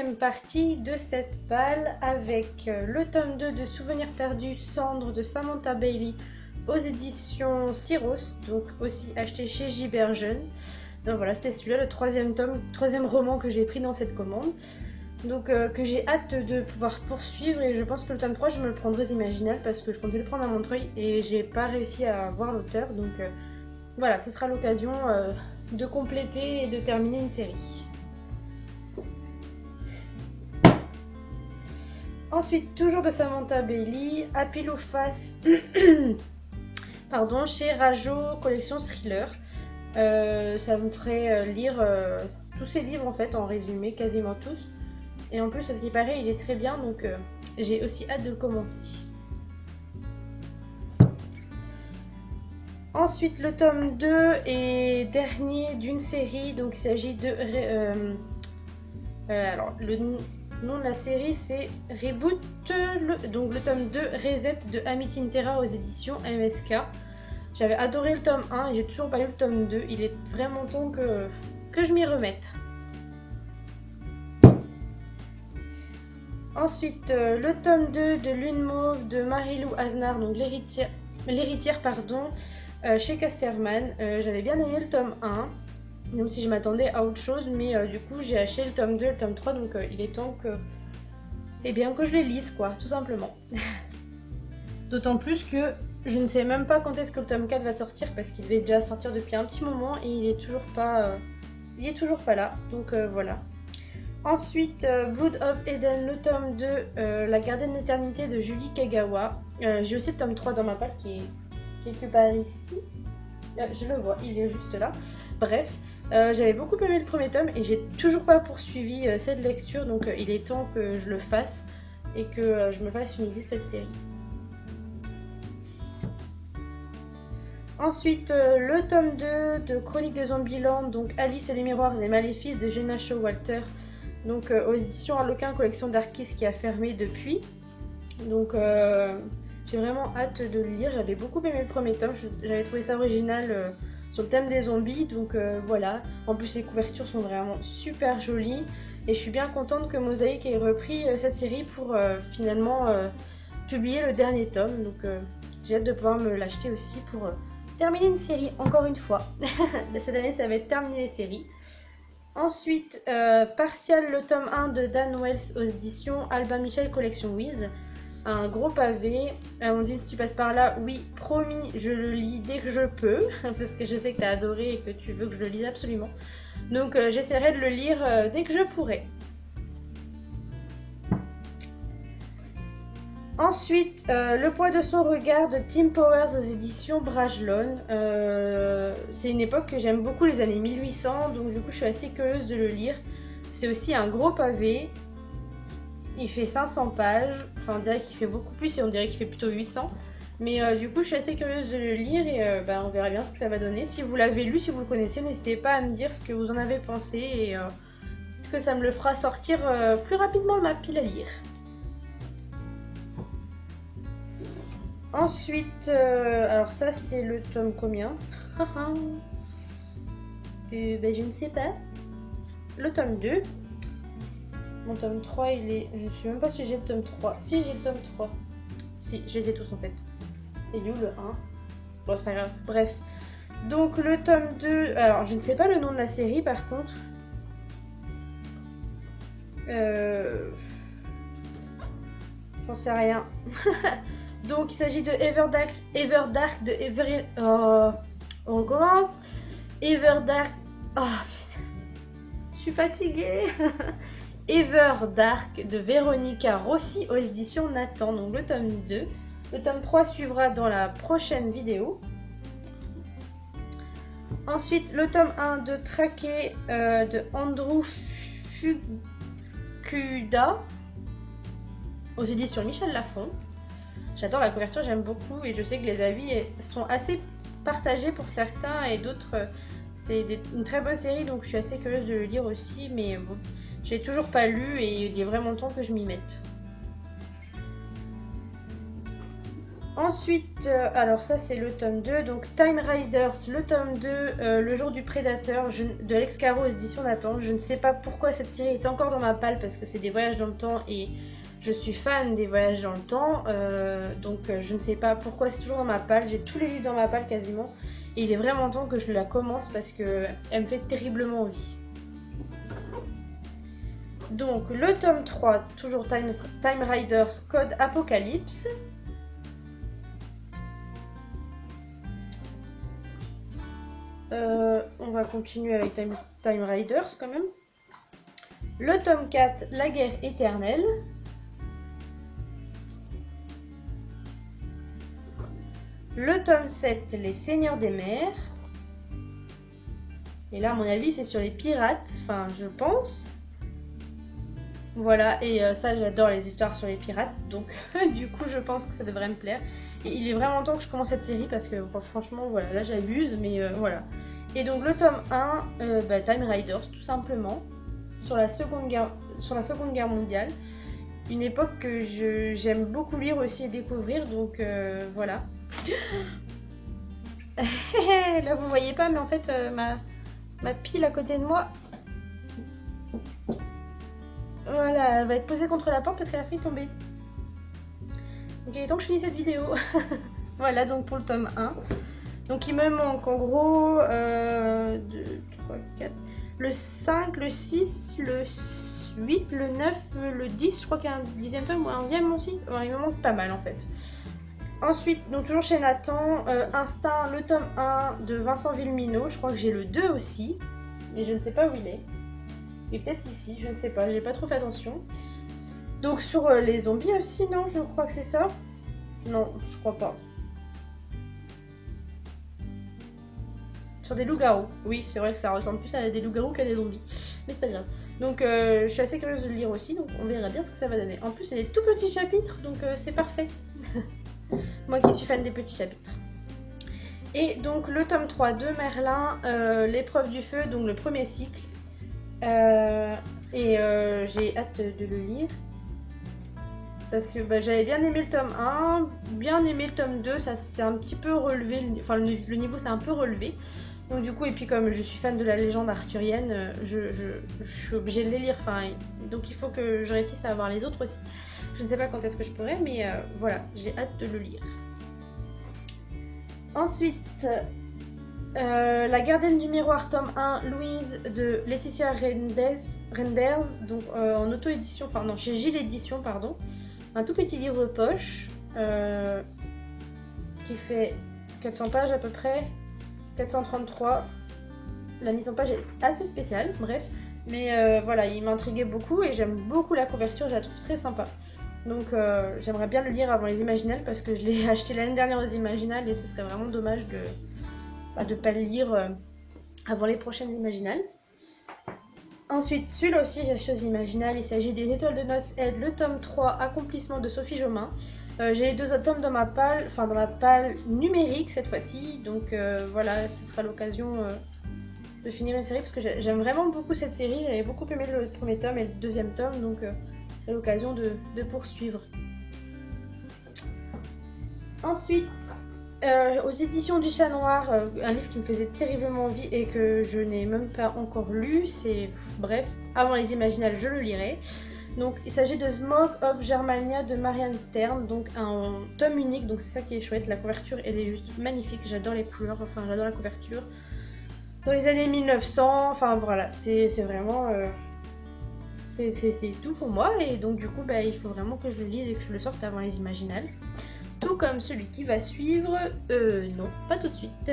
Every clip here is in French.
deuxième partie de cette balle avec le tome 2 de Souvenirs perdus, Cendres de Samantha Bailey aux éditions Syros, donc aussi acheté chez Gibert Jeune. Donc voilà, c'était celui-là, le troisième roman que j'ai pris dans cette commande. Donc que j'ai hâte de pouvoir poursuivre, et je pense que le tome 3 je me le prendrai aux Imaginales parce que je comptais le prendre à Montreuil et j'ai pas réussi à voir l'auteur, donc voilà, ce sera l'occasion de compléter et de terminer une série. Ensuite, toujours de Samantha Bailey, à pile ou face, pardon, chez Rajo, collection thriller. Ça me ferait lire tous ces livres en fait, en résumé, quasiment tous. Et en plus, à ce qui paraît, il est très bien, donc j'ai aussi hâte de le commencer. Ensuite, le tome 2 et dernier d'une série, donc il s'agit de... alors, le nom de la série, c'est Reboot, donc le tome 2, Reset de Amit Intera aux éditions MSK. J'avais adoré le tome 1 et j'ai toujours pas lu le tome 2, il est vraiment temps que je m'y remette. Ensuite, le tome 2 de Lune Mauve de Marie-Lou Aznar, donc l'héritière, pardon, chez Casterman. J'avais bien aimé le tome 1, même si je m'attendais à autre chose, mais du coup j'ai acheté le tome 2 et le tome 3, donc il est temps que, que je les lise, quoi, tout simplement. D'autant plus que je ne sais même pas quand est-ce que le tome 4 va sortir, parce qu'il devait déjà sortir depuis un petit moment et il est toujours pas là, donc voilà. Ensuite, Blood of Eden, le tome 2, La gardienne d'éternité de Julie Kagawa. J'ai aussi le tome 3 dans ma palle qui est quelque part ici. Je le vois, il est juste là. Bref, j'avais beaucoup aimé le premier tome et j'ai toujours pas poursuivi cette lecture, donc il est temps que je le fasse et que je me fasse une idée de cette série. Ensuite, le tome 2 de Chroniques de Zombieland, donc Alice et les miroirs des maléfices de Jenna Showalter, donc aux éditions Harlequin, collection d'Arkis qui a fermé depuis. Donc j'ai vraiment hâte de le lire, j'avais beaucoup aimé le premier tome, j'avais trouvé ça original sur le thème des zombies, donc voilà. En plus les couvertures sont vraiment super jolies et je suis bien contente que Mosaïque ait repris cette série pour finalement publier le dernier tome, donc j'ai hâte de pouvoir me l'acheter aussi pour terminer une série, encore une fois. Cette année ça va être terminer les séries. Ensuite, Partial, le tome 1 de Dan Wells aux éditions Albin Michel, collection Wiz. Un gros pavé. On dit si tu passes par là, oui, promis, je le lis dès que je peux, parce que je sais que tu as adoré et que tu veux que je le lise absolument. Donc j'essaierai de le lire dès que je pourrai. Ensuite, Le poids de son regard de Tim Powers aux éditions Brajlon. C'est une époque que j'aime beaucoup, les années 1800, donc du coup je suis assez curieuse de le lire. C'est aussi un gros pavé. Il fait 500 pages, enfin on dirait qu'il fait beaucoup plus et on dirait qu'il fait plutôt 800. Mais du coup je suis assez curieuse de le lire et on verra bien ce que ça va donner. Si vous l'avez lu, si vous le connaissez, n'hésitez pas à me dire ce que vous en avez pensé et peut-être que ça me le fera sortir plus rapidement de ma pile à lire. Ensuite, alors ça c'est le tome combien? Je ne sais pas. Le tome 2. Mon tome 3 il est... Je ne sais même pas si j'ai le tome 3. Si, j'ai le tome 3. Si, je les ai tous en fait. Et où le 1? Bon, c'est pas grave. Bref. Donc le tome 2... Alors, je ne sais pas le nom de la série par contre. J'en sais rien. Donc il s'agit de Everdark de Every... Oh, on commence. Everdark... Oh putain. Je suis fatiguée. Everdark de Véronica Rossi aux éditions Nathan, donc le tome 2. Le tome 3 suivra dans la prochaine vidéo. Ensuite, le tome 1 de Traqué de Andrew Fukuda aux éditions Michel Lafon. J'adore la couverture, j'aime beaucoup et je sais que les avis sont assez partagés pour certains et d'autres. C'est une très bonne série, donc je suis assez curieuse de le lire aussi, mais bon, j'ai toujours pas lu et il est vraiment temps que je m'y mette. Ensuite, alors ça c'est le tome 2, donc Time Riders, le tome 2, Le jour du prédateur, de Alex Caro, édition Nathan. Je ne sais pas pourquoi cette série est encore dans ma palle, parce que c'est des voyages dans le temps et je suis fan des voyages dans le temps. Donc je ne sais pas pourquoi c'est toujours dans ma palle, j'ai tous les livres dans ma palle quasiment. Et il est vraiment temps que je la commence parce qu'elle me fait terriblement envie. Donc le tome 3, toujours Time Riders, Code Apocalypse. On va continuer avec Time Riders quand même. Le tome 4, La guerre éternelle. Le tome 7, Les seigneurs des mers. Et là, à mon avis, c'est sur les pirates, enfin, je pense. Voilà, et ça, j'adore les histoires sur les pirates, donc du coup, je pense que ça devrait me plaire. Et il est vraiment temps que je commence cette série parce que bon, franchement, voilà, là j'abuse, mais voilà. Et donc le tome 1, Time Riders, tout simplement, sur la Seconde Guerre mondiale. Une époque que j'aime beaucoup lire aussi et découvrir, donc voilà. Là vous voyez pas, mais en fait ma pile à côté de moi, voilà, elle va être posée contre la porte parce qu'elle a failli tomber. Donc il est temps que je finisse cette vidéo. Voilà donc pour le tome 1. Donc il me manque en gros 2, 3, 4, le 5, le 6, le 8, le 9, le 10, je crois qu'il y a un 10e tome ou un 11e aussi. Enfin, il me manque pas mal en fait. Ensuite, donc toujours chez Nathan, Instinct, le tome 1 de Vincent Villeminot. Je crois que j'ai le 2 aussi, mais je ne sais pas où il est. Et peut-être ici, je ne sais pas, j'ai pas trop fait attention. Donc sur les zombies aussi, non, je crois que c'est ça. Non, je crois pas. Sur des loups-garous. Oui, c'est vrai que ça ressemble plus à des loups-garous qu'à des zombies. Mais c'est pas grave. Donc je suis assez curieuse de le lire aussi, donc on verra bien ce que ça va donner. En plus, c'est des tout petits chapitres, donc c'est parfait. Moi qui suis fan des petits chapitres. Et donc le tome 3 de Merlin, L'épreuve du feu, donc le premier cycle. J'ai hâte de le lire. Parce que j'avais bien aimé le tome 1, bien aimé le tome 2, ça s'est un petit peu relevé, enfin le niveau s'est un peu relevé. Donc du coup, et puis comme je suis fan de la légende arthurienne, je suis obligée de les lire, enfin, donc il faut que je réussisse à avoir les autres aussi. Je ne sais pas quand est-ce que je pourrai, mais voilà, j'ai hâte de le lire. Ensuite, La gardienne du miroir, tome 1, Louise de Laetitia Renders, donc en auto-édition, enfin non, chez Gilles Édition, pardon. Un tout petit livre poche qui fait 400 pages à peu près, 433. La mise en page est assez spéciale, bref. Mais voilà, il m'intriguait beaucoup et j'aime beaucoup la couverture, je la trouve très sympa. Donc j'aimerais bien le lire avant les Imaginales parce que je l'ai acheté l'année dernière aux Imaginales et ce serait vraiment dommage de ne pas le lire avant les prochaines Imaginales. Ensuite, celui-là aussi j'ai acheté aux Imaginales, il s'agit des Étoiles de noces Ed, le tome 3, Accomplissement de Sophie Jomain. J'ai les deux autres tomes dans ma palle, enfin dans ma palle numérique cette fois-ci, donc voilà, ce sera l'occasion de finir une série parce que j'aime vraiment beaucoup cette série, j'avais beaucoup aimé le premier tome et le deuxième tome, donc c'est l'occasion de poursuivre. Ensuite, aux éditions du Chat Noir, un livre qui me faisait terriblement envie et que je n'ai même pas encore lu, c'est bref, avant les Imaginales je le lirai. Donc il s'agit de Smoke of Germania de Marianne Stern, donc un tome unique, donc c'est ça qui est chouette, la couverture elle est juste magnifique, j'adore les couleurs, enfin j'adore la couverture. Dans les années 1900, enfin voilà, c'est vraiment... c'est tout pour moi et donc du coup il faut vraiment que je le lise et que je le sorte avant les Imaginales. Tout comme celui qui va suivre, non, pas tout de suite.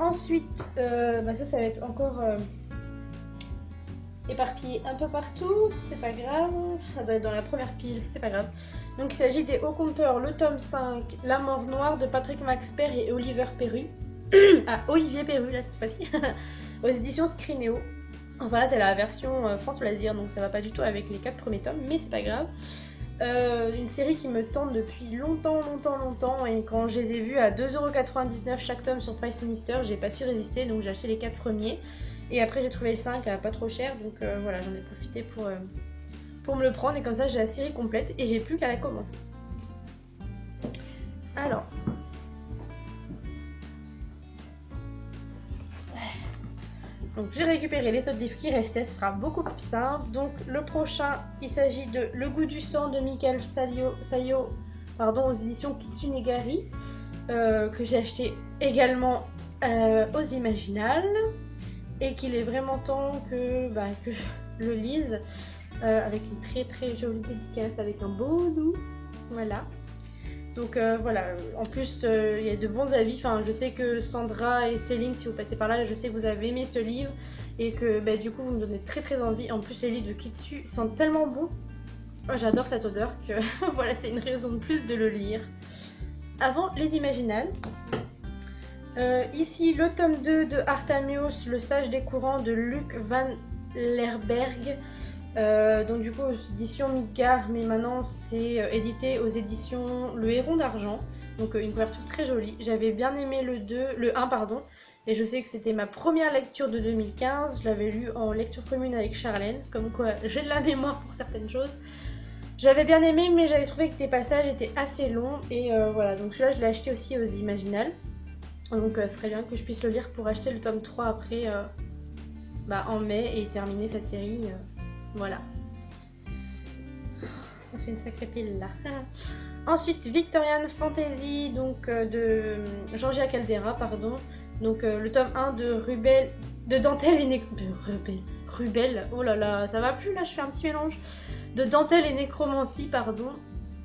Ensuite, ça va être encore éparpillé un peu partout, c'est pas grave, ça doit être dans la première pile, c'est pas grave. Donc il s'agit des Hauts Compteurs, le tome 5, La mort noire de Patrick Max Père et Olivier Perru. Olivier Perru là cette fois-ci, aux éditions Scrinéo. Enfin là c'est la version France Loisirs, donc ça va pas du tout avec les 4 premiers tomes, mais c'est pas grave. Une série qui me tente depuis longtemps et quand je les ai vus à 2,99€ chaque tome sur Price Minister, j'ai pas su résister donc j'ai acheté les 4 premiers et après j'ai trouvé le 5 à pas trop cher donc voilà, j'en ai profité pour me le prendre et comme ça j'ai la série complète et j'ai plus qu'à la commencer. Alors, donc j'ai récupéré les autres livres qui restaient, ce sera beaucoup plus simple. Donc le prochain, il s'agit de Le goût du sang de Michael Sayo, aux éditions Kitsunegari, que j'ai acheté également aux Imaginales, et qu'il est vraiment temps que je le lise, avec une très très jolie dédicace, avec un beau loup, voilà. Donc voilà, en plus il y a de bons avis, enfin je sais que Sandra et Céline, si vous passez par là, je sais que vous avez aimé ce livre et que du coup vous me donnez très très envie. En plus les livres de Kitsu sentent tellement bon, j'adore cette odeur que voilà, c'est une raison de plus de le lire. Avant les Imaginales, ici le tome 2 de Artamios, le sage des courants de Luc van Lerberg. Donc du coup aux éditions Midgard, mais maintenant c'est édité aux éditions Le Héron d'Argent, donc une couverture très jolie. J'avais bien aimé le 1 pardon, et je sais que c'était ma première lecture de 2015, je l'avais lu en lecture commune avec Charlène, comme quoi j'ai de la mémoire pour certaines choses. J'avais bien aimé, mais j'avais trouvé que les passages étaient assez longs, et voilà, donc celui-là je l'ai acheté aussi aux Imaginales, donc ce serait bien que je puisse le lire pour acheter le tome 3 après en mai et terminer cette série. Voilà. Ça fait une sacrée pile là. Ensuite, Victorian Fantasy, donc de Georgia Caldera, pardon. Donc le tome 1 de Dentelle et Rubel. Oh là là, ça va plus là, je fais un petit mélange. De Dentelle et Nécromancie, pardon.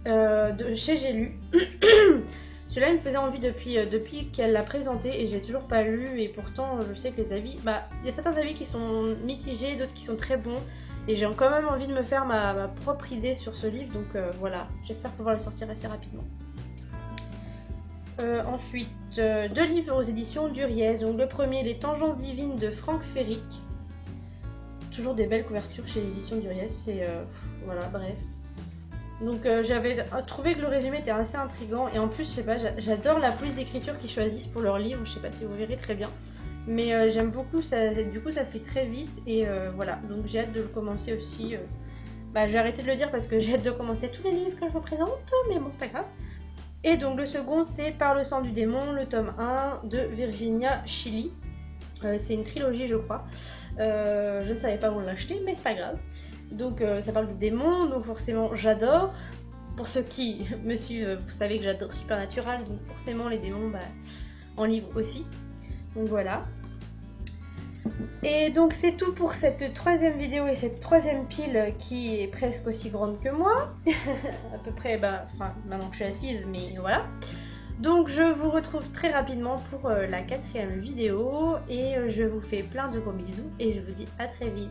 De chez J'ai lu. Celui-là il me faisait envie depuis qu'elle l'a présenté et j'ai toujours pas lu, et pourtant je sais que les avis, il y a certains avis qui sont mitigés, d'autres qui sont très bons. Et j'ai quand même envie de me faire ma propre idée sur ce livre, donc voilà, j'espère pouvoir le sortir assez rapidement. Ensuite, 2 livres aux éditions Duriez. Donc le premier, Les Tangences divines de Franck Ferric. Toujours des belles couvertures chez les éditions Duriez, c'est voilà, bref. Donc j'avais trouvé que le résumé était assez intriguant, et en plus, je sais pas, j'adore la police d'écriture qu'ils choisissent pour leurs livres, je sais pas si vous verrez très bien. Mais j'aime beaucoup, du coup ça se lit très vite, et voilà, donc j'ai hâte de le commencer aussi. Je vais arrêter de le dire parce que j'ai hâte de commencer tous les livres que je vous présente, mais bon, c'est pas grave. Et donc le second, c'est Par le sang du démon, le tome 1 de Virginia Chili. C'est une trilogie, je crois. Je ne savais pas où l'acheter, mais c'est pas grave. Donc ça parle de démons, donc forcément j'adore. Pour ceux qui me suivent, vous savez que j'adore Supernatural, donc forcément les démons, en livre aussi. Donc voilà. Et donc c'est tout pour cette 3e vidéo et cette 3e pile qui est presque aussi grande que moi. À peu près, maintenant que je suis assise, mais voilà. Donc je vous retrouve très rapidement pour la 4e vidéo, et je vous fais plein de gros bisous et je vous dis à très vite.